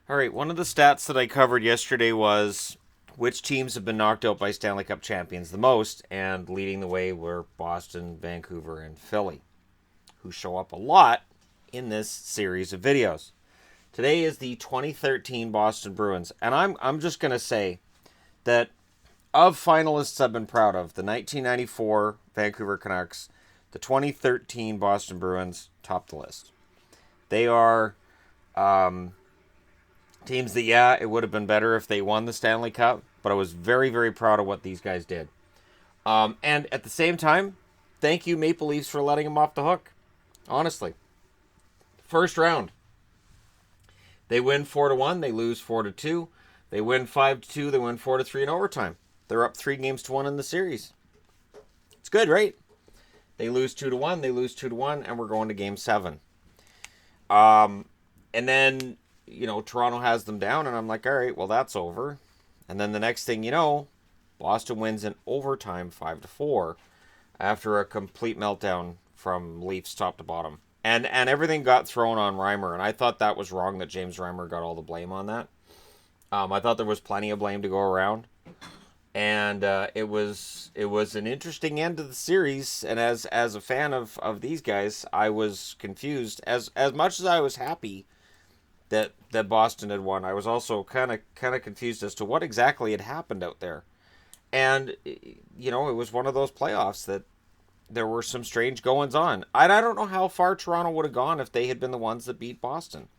All right, one of the stats that I covered yesterday was which teams have been knocked out by Stanley Cup champions the most, and leading the way were Boston, Vancouver, and Philly, who show up a lot in this series of videos. Today is the 2013 Boston Bruins, and I'm just going to say that of finalists I've been proud of, the 1994 Vancouver Canucks, the 2013 Boston Bruins top the list. They are teams that, yeah, it would have been better if they won the Stanley Cup, but I was very, very proud of what these guys did. And at the same time, thank you, Maple Leafs, for letting them off the hook. Honestly. First round, they win 4-1, they lose 4-2. They win 5-2, they win 4-3 in overtime. They're up 3-1 in the series. It's good, right? They lose 2-1, they lose 2-1, and we're going to game 7. And then, Toronto has them down, and I'm like, all right, well, that's over. And then the next thing you know, Boston wins in overtime 5-4 after a complete meltdown from Leafs top to bottom. And everything got thrown on Reimer, and I thought that was wrong that James Reimer got all the blame on that. I thought there was plenty of blame to go around. And it was an interesting end to the series, and as a fan of these guys, I was confused. As much as I was happy that Boston had won, I was also kind of confused as to what exactly had happened out there. And it was one of those playoffs that there were some strange goings on. And I don't know how far Toronto would have gone if they had been the ones that beat Boston.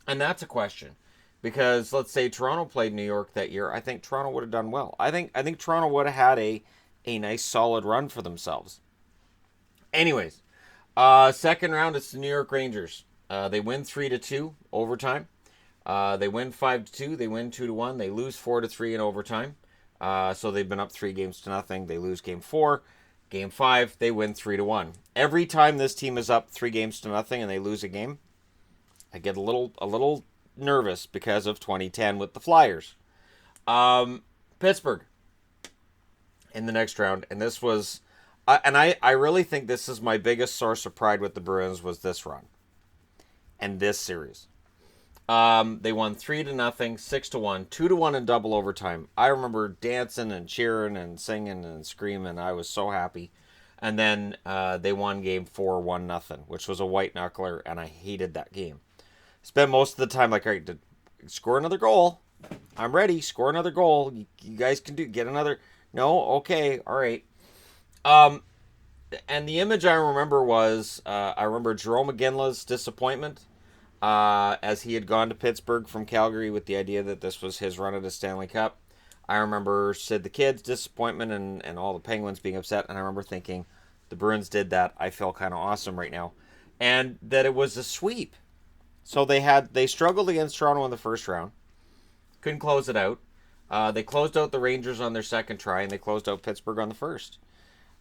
And that's a question. Because let's say Toronto played New York that year, I think Toronto would have done well. I think Toronto would have had a nice solid run for themselves. Anyways, second round, it's the New York Rangers. They win 3-2 overtime. They win 5-2. They win 2-1. They lose 4-3 in overtime. So they've been up 3-0. They lose game 4. Game 5, they win 3-1. Every time this team is up 3-0 and they lose a game, I get a little nervous because of 2010 with the Flyers. Pittsburgh in the next round, and this was, and I really think this is my biggest source of pride with the Bruins was this run and this series. They won 3-0, 6-1, 2-1 in double overtime. I remember dancing and cheering and singing and screaming. I was so happy. And then they won game 4, 1-0, which was a white knuckler, and I hated that game. Spent most of the time like, all right, score another goal. I'm ready. Score another goal. You guys can get another. No, okay, all right. And the image I remember was I remember Jerome McGinley's disappointment as he had gone to Pittsburgh from Calgary with the idea that this was his run at a Stanley Cup. I remember Sid the Kid's disappointment and all the Penguins being upset. And I remember thinking, the Bruins did that. I feel kind of awesome right now. And that it was a sweep. So they struggled against Toronto in the first round. Couldn't close it out. They closed out the Rangers on their second try, and they closed out Pittsburgh on the first.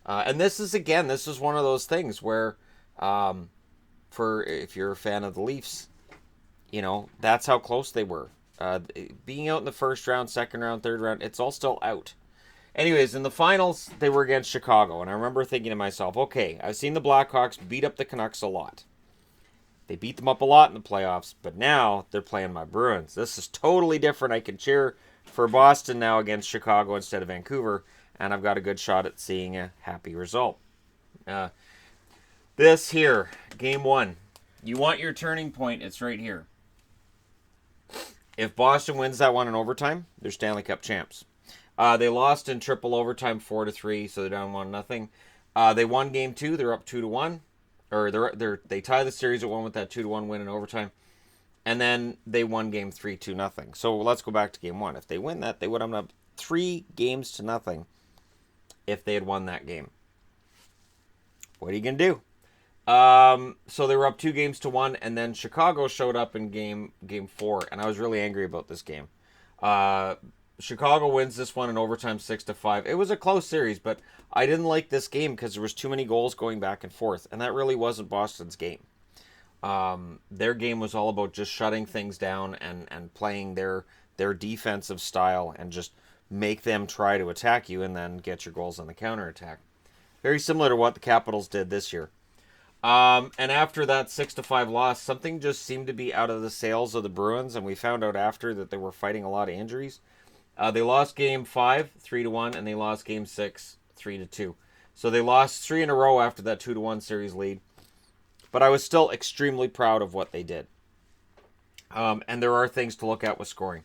And this is one of those things where, for if you're a fan of the Leafs, that's how close they were. Being out in the first round, second round, third round, it's all still out. Anyways, in the finals, they were against Chicago, and I remember thinking to myself, okay, I've seen the Blackhawks beat up the Canucks a lot. They beat them up a lot in the playoffs, but now they're playing my Bruins. This is totally different. I can cheer for Boston now against Chicago instead of Vancouver, and I've got a good shot at seeing a happy result. This here, game 1. You want your turning point, it's right here. If Boston wins that one in overtime, they're Stanley Cup champs. They lost in triple overtime 4-3, so they're down 1-0. They won game 2, they're up 2-1. Or they tie the series at 1 with that 2-1 win in overtime. And then they won game 3 2-0. So let's go back to game 1. If they win that, they would have up 3-0 if they had won that game. What are you going to do? So they were up 2-1, and then Chicago showed up in game 4, and I was really angry about this game. Chicago wins this one in overtime 6-5. It was a close series, but I didn't like this game because there was too many goals going back and forth, and that really wasn't Boston's game. Their game was all about just shutting things down and playing their defensive style and just make them try to attack you and then get your goals on the counterattack. Very similar to what the Capitals did this year. And after that 6-5 loss, something just seemed to be out of the sails of the Bruins, and we found out after that they were fighting a lot of injuries. They lost game 5, 3-1, and they lost game 6, 3-2. So they lost 3 in a row after that 2-1 series lead. But I was still extremely proud of what they did. And there are things to look at with scoring.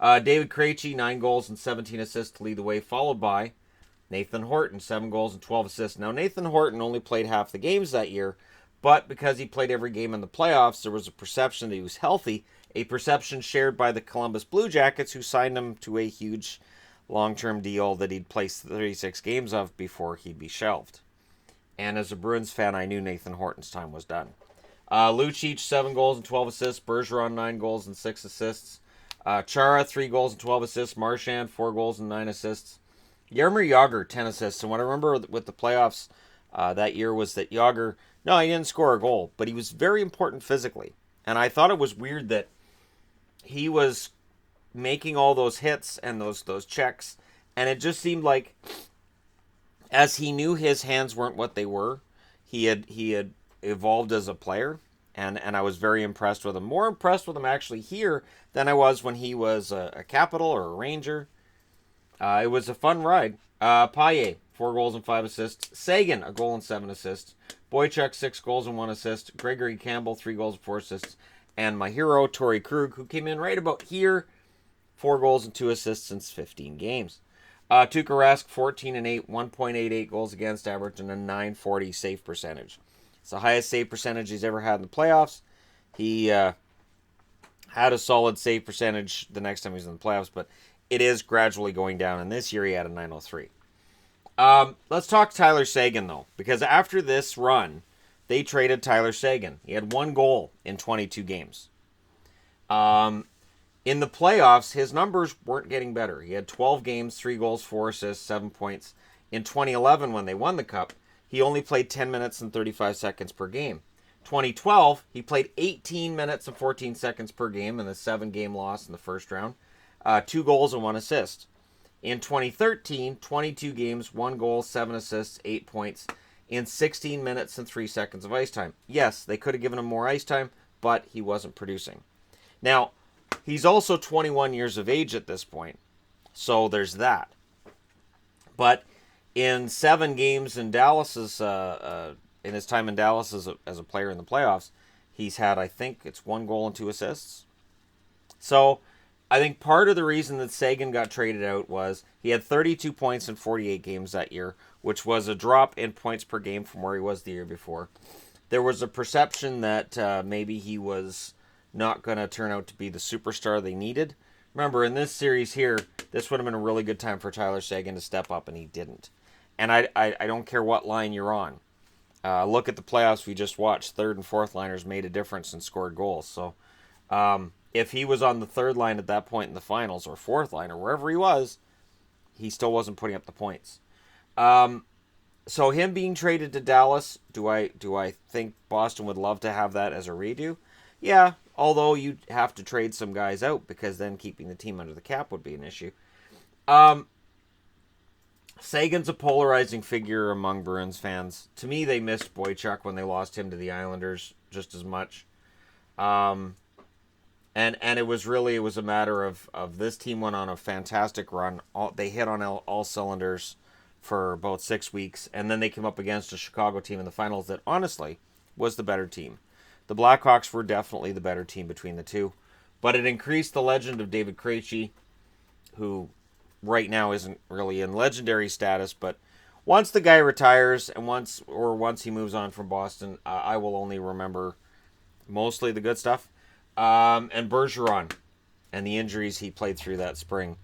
David Krejci, 9 goals and 17 assists to lead the way, followed by Nathan Horton, 7 goals and 12 assists. Now, Nathan Horton only played half the games that year, but because he played every game in the playoffs, there was a perception that he was healthy, a perception shared by the Columbus Blue Jackets, who signed him to a huge long-term deal that he'd play 36 games of before he'd be shelved. And as a Bruins fan, I knew Nathan Horton's time was done. Lucic, 7 goals and 12 assists. Bergeron, 9 goals and 6 assists. Chara, 3 goals and 12 assists. Marchand, 4 goals and 9 assists. Jaromir Jagr, 10 assists. And what I remember with the playoffs that year was that Jagr, no, he didn't score a goal, but he was very important physically. And I thought it was weird that he was making all those hits and those checks, and it just seemed like, as he knew his hands weren't what they were, he had evolved as a player, and I was very impressed with him. More impressed with him actually here than I was when he was a Capital or a Ranger. It was a fun ride. Paille, 4 goals and 5 assists. Seguin, a goal and 7 assists. Boychuk, 6 goals and 1 assist. Gregory Campbell, 3 goals and 4 assists. And my hero, Torrey Krug, who came in right about here, 4 goals and 2 assists since 15 games. Tuukka Rask, 14 and 8, 1.88 goals against average, and a 940 save percentage. It's the highest save percentage he's ever had in the playoffs. He had a solid save percentage the next time he was in the playoffs, but it is gradually going down, and this year he had a 903. Let's talk Tyler Seguin, though, because after this run, they traded Tyler Seguin. He had 1 goal in 22 games. In the playoffs, his numbers weren't getting better. He had 12 games, 3 goals, 4 assists, 7 points. In 2011, when they won the Cup, he only played 10 minutes and 35 seconds per game. 2012, he played 18 minutes and 14 seconds per game in the 7-game loss in the first round. 2 goals and 1 assist. In 2013, 22 games, 1 goal, 7 assists, 8 points, in 16 minutes and 3 seconds of ice time. Yes, they could have given him more ice time, but he wasn't producing. Now, he's also 21 years of age at this point, so there's that. But in 7 games in Dallas's, in his time in Dallas as a player in the playoffs, he's had, I think, it's 1 goal and 2 assists. So I think part of the reason that Seguin got traded out was he had 32 points in 48 games that year, which was a drop in points per game from where he was the year before. There was a perception that maybe he was not going to turn out to be the superstar they needed. Remember, in this series here, this would have been a really good time for Tyler Seguin to step up, and he didn't. And I don't care what line you're on. Look at the playoffs we just watched. 3rd and 4th liners made a difference and scored goals. So if he was on the 3rd line at that point in the finals, or 4th line, or wherever he was, he still wasn't putting up the points. So him being traded to Dallas, do I think Boston would love to have that as a redo? Yeah, although you'd have to trade some guys out, because then keeping the team under the cap would be an issue. Sagan's a polarizing figure among Bruins fans. To me, they missed Boychuk when they lost him to the Islanders just as much. And it was a matter of this team went on a fantastic run. They hit on all cylinders for about 6 weeks, and then they came up against a Chicago team in the finals that honestly was the better team. The Blackhawks were definitely the better team between the two, but it increased the legend of David Krejci, who right now isn't really in legendary status, but once the guy retires and once he moves on from Boston, I will only remember mostly the good stuff. And Bergeron and the injuries he played through that spring.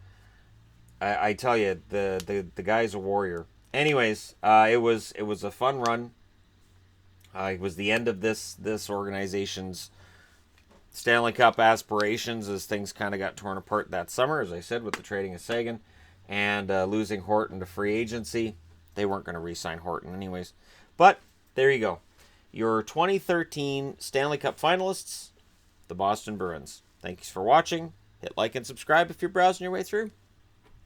I tell you, the guy's a warrior. Anyways, it was a fun run. It was the end of this organization's Stanley Cup aspirations as things kind of got torn apart that summer, as I said, with the trading of Seguin and losing Horton to free agency. They weren't going to re-sign Horton anyways. But there you go. Your 2013 Stanley Cup finalists, the Boston Bruins. Thanks for watching. Hit like and subscribe if you're browsing your way through.